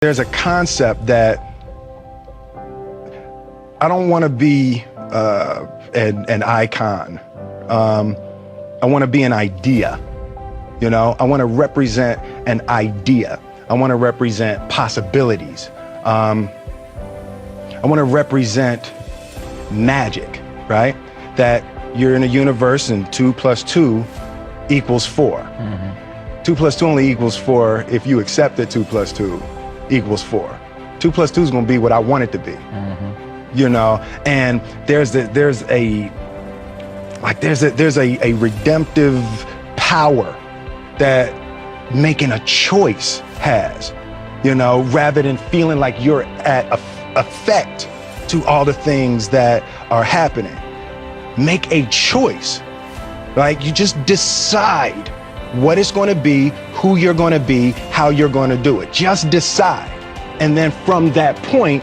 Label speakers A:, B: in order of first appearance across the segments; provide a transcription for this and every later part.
A: There's a concept that I don't want to be an icon. I want to be an idea. You know, I want to represent an idea. I want to represent possibilities. I want to represent magic, right? That you're in a universe and 2 + 2 = 4. 2 + 2 only equals 4 if you accept that 2 + 2 = 4. 2 + 2 is going to be what I want it to be. You know, and there's a redemptive power that making a choice has, you know, rather than feeling like you're at effect to all the things that are happening. Make a choice. Like, you just decide what it's going to be, who you're going to be, how you're going to do it. Just decide. And then from that point,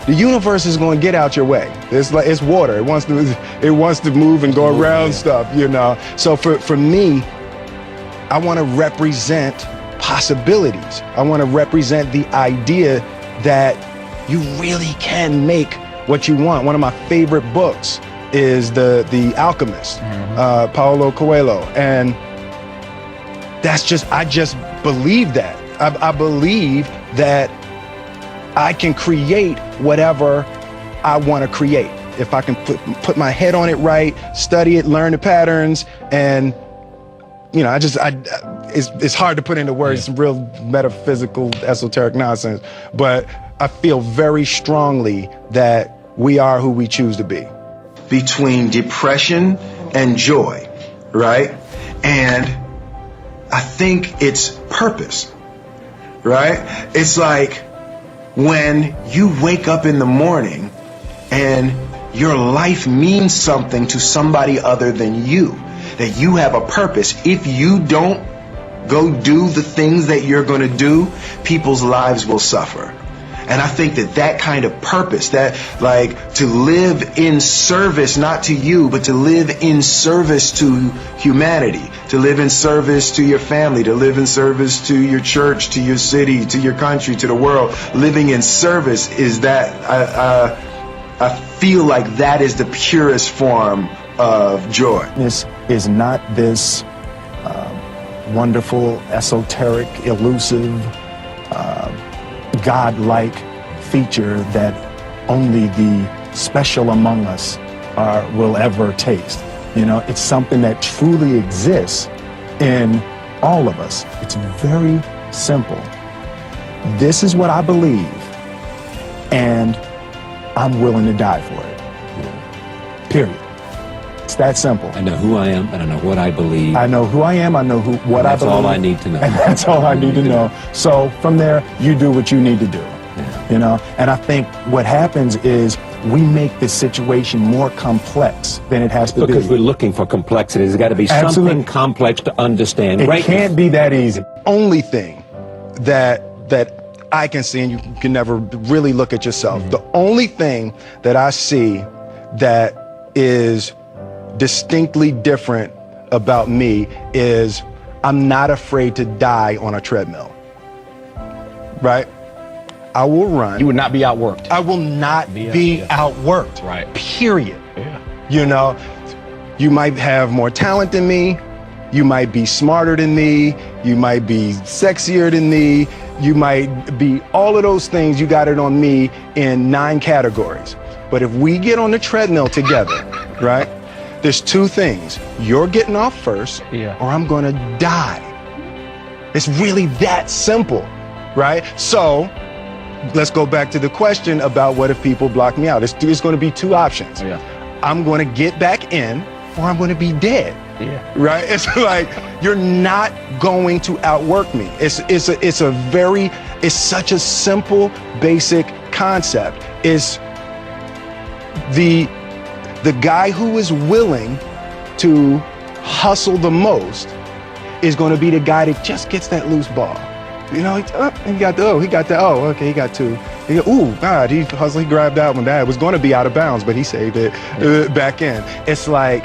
A: the universe is going to get out your way. It's like, it's water. It wants to move and go around stuff, you know. So for me, I want to represent possibilities. I want to represent the idea that you really can make what you want. One of my favorite books is The Alchemist, Paulo Coelho. And I just believe that. I believe that I can create whatever I want to create. If I can put my head on it right, study it, learn the patterns, and you know, it's hard to put into words, some real metaphysical, esoteric nonsense, but I feel very strongly that we are who we choose to be. Between depression and joy, right? And I think it's purpose, right? It's like when you wake up in the morning and your life means something to somebody other than you, that you have a purpose. If you don't go do the things that you're going to do, people's lives will suffer. And I think that kind of purpose, that like to live in service, not to you, but to live in service to humanity, to live in service to your family, to live in service to your church, to your city, to your country, to the world. Living in service is that, I feel like that is the purest form of joy.
B: This is not this wonderful, esoteric, elusive, God-like feature that only the special among us will ever taste. You know, it's something that truly exists in all of us. It's very simple. This is what I believe, and I'm willing to die for it. Period. It's that simple.
C: I know who I am, and I know what I believe.
B: I know who I am, I know what I believe.
C: That's all I need to know.
B: And that's all I need to know. So from there, you do what you need to do.
C: Yeah.
B: You know, and I think what happens is we make the situation more complex than it has to be.
C: Because we're looking for complexity. There's got to be something complex to understand.
B: It can't be that easy.
A: Only thing that I can see, and you can never really look at yourself, the only thing that I see that is distinctly different about me is I'm not afraid to die on a treadmill, right? I will run.
D: You would not be outworked.
A: I will not be outworked,
D: Right.
A: period.
D: Yeah.
A: You know, you might have more talent than me, you might be smarter than me, you might be sexier than me, you might be all of those things. You got it on me in 9 categories. But if we get on the treadmill together, right? There's 2 things. You're getting off first, or I'm gonna die. It's really that simple, right? So let's go back to the question about what if people block me out. There's gonna be 2 options. I'm gonna get back in, or I'm gonna be dead. Right? It's like, you're not going to outwork me. It's such a simple, basic concept. It's the guy who is willing to hustle the most is going to be the guy that just gets that loose ball. You know, he got okay, he got 2. Ooh, God, he hustled, he grabbed that one. That was going to be out of bounds, but he saved it back in. It's like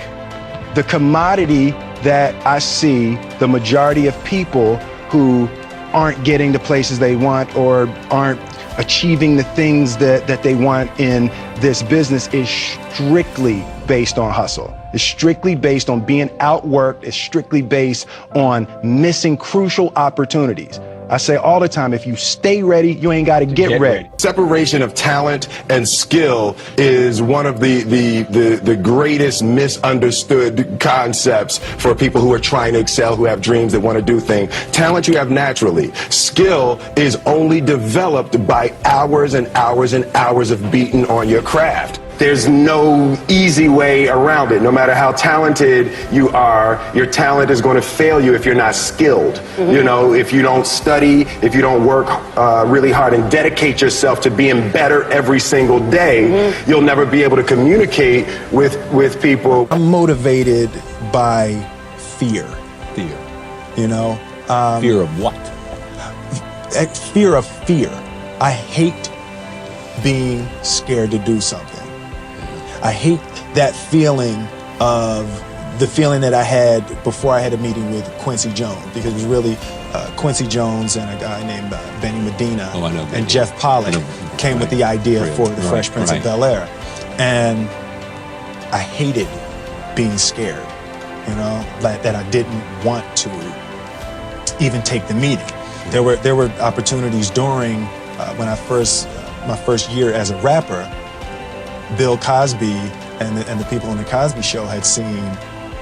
A: the commodity that I see the majority of people who aren't getting the places they want or aren't achieving the things that they want in this business is strictly based on hustle. It's strictly based on being outworked. It's strictly based on missing crucial opportunities. I say all the time, if you stay ready, you ain't got to get ready.
D: Separation of talent and skill is one of the greatest misunderstood concepts for people who are trying to excel, who have dreams, that want to do things. Talent you have naturally. Skill is only developed by hours and hours and hours of beating on your craft. There's no easy way around it. No matter how talented you are, your talent is going to fail you if you're not skilled. You know, if you don't study, if you don't work really hard and dedicate yourself to being better every single day, you'll never be able to communicate with people.
B: I'm motivated by fear.
C: Fear.
B: You know?
C: Fear of what?
B: Fear of fear. I hate being scared to do something. I hate that feeling of the feeling that I had before I had a meeting with Quincy Jones, because it was really Quincy Jones and a guy named Benny Medina and Jeff Pollack came with the idea for the Fresh Prince of Bel-Air. And I hated being scared, you know, that I didn't want to even take the meeting. There were opportunities during when my first year as a rapper. Bill Cosby and the people on the Cosby Show had seen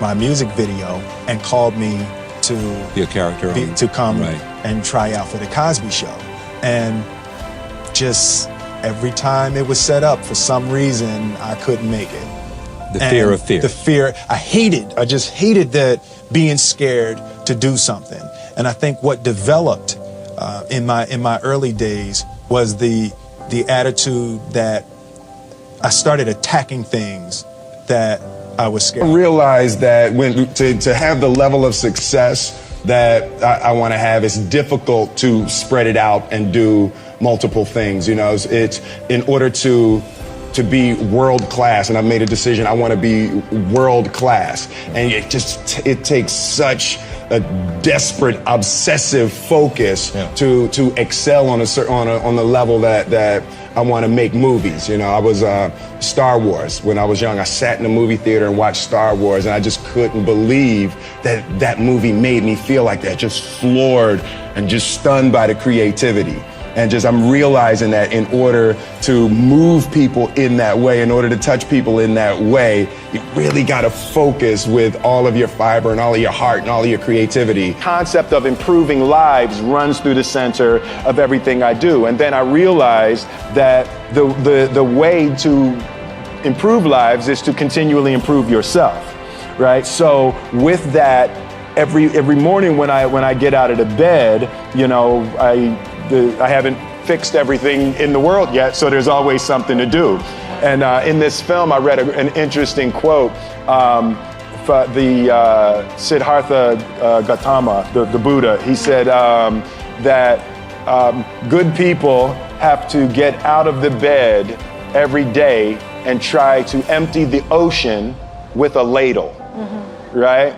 B: my music video and called me to
C: be a character
B: to come and try out for the Cosby Show. And just every time it was set up, for some reason, I couldn't make it.
C: The fear of fear.
B: The fear. I just hated that, being scared to do something. And I think what developed in my early days was the attitude that I started attacking things that I was scared.
D: I realized that to have the level of success that I want to have, it's difficult to spread it out and do multiple things. You know, it's in order to be world class, and I've made a decision. I want to be world class, and it takes such a desperate, obsessive focus to excel on the level that I want to make movies. You know, I was Star Wars when I was young. I sat in the movie theater and watched Star Wars, and I just couldn't believe that movie made me feel like that, just floored and just stunned by the creativity. And I'm realizing that in order to move people in that way, in order to touch people in that way, you really got to focus with all of your fiber and all of your heart and all of your creativity. The concept of improving lives runs through the center of everything I do. And then I realized that the way to improve lives is to continually improve yourself, right? So with that, every morning when I get out of the bed, you know, I haven't fixed everything in the world yet, so there's always something to do. And in this film, I read an interesting quote for the Siddhartha Gautama, the Buddha. He said that good people have to get out of the bed every day and try to empty the ocean with a ladle, right?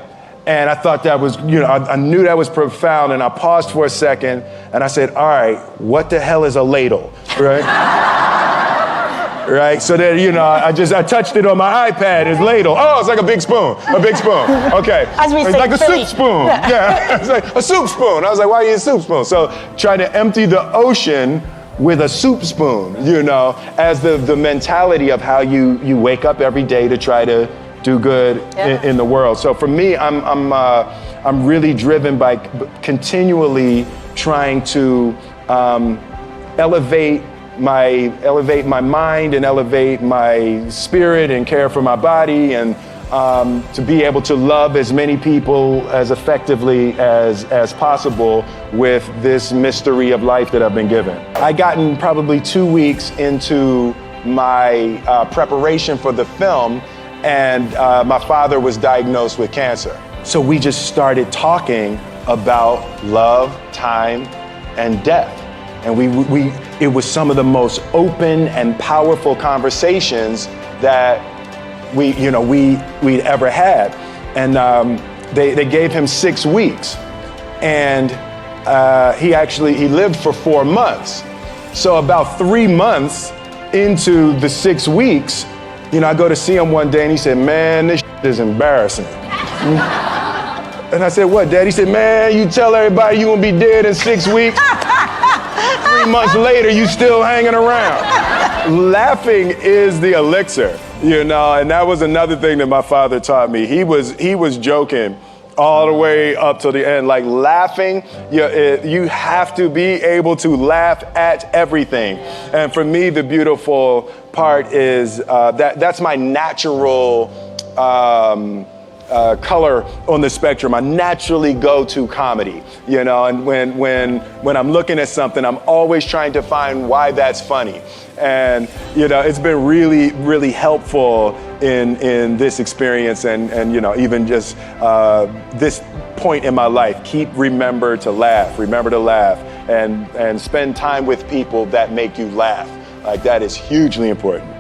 D: And I thought that was, you know, I knew that was profound, and I paused for a second, and I said, all right, what the hell is a ladle, right? Right, so then, you know, I touched it on my iPad, it's ladle. Oh, it's like a big spoon, okay.
E: As we
D: it's
E: say,
D: like a soup spoon, yeah, it's like a soup spoon. I was like, why do you use a soup spoon? So trying to empty the ocean with a soup spoon, you know, as the mentality of how you wake up every day to try to do good in the world. So for me, I'm really driven by continually trying to elevate my mind and elevate my spirit and care for my body, and to be able to love as many people as effectively as possible with this mystery of life that I've been given. I gotten probably 2 weeks into my preparation for the film, and my father was diagnosed with cancer. So we just started talking about love, time, and death. And it was some of the most open and powerful conversations that we'd ever had. And they gave him 6 weeks. And
A: he lived for 4 months. So about 3 months into the 6 weeks, I go to see him one day and he said, man, this is embarrassing. And I said, what, Dad? He said, man, you tell everybody you gonna be dead in 6 weeks. 3 months later, you still hanging around. Laughing is the elixir, and that was another thing that my father taught me. He was joking all the way up to the end. Like laughing, you have to be able to laugh at everything. And for me, the beautiful part is that's my natural color on the spectrum. I naturally go to comedy, and when I'm looking at something, I'm always trying to find why that's funny. And, it's been really, really helpful in this experience and even just this point in my life. Remember to laugh, and spend time with people that make you laugh. Like that is hugely important.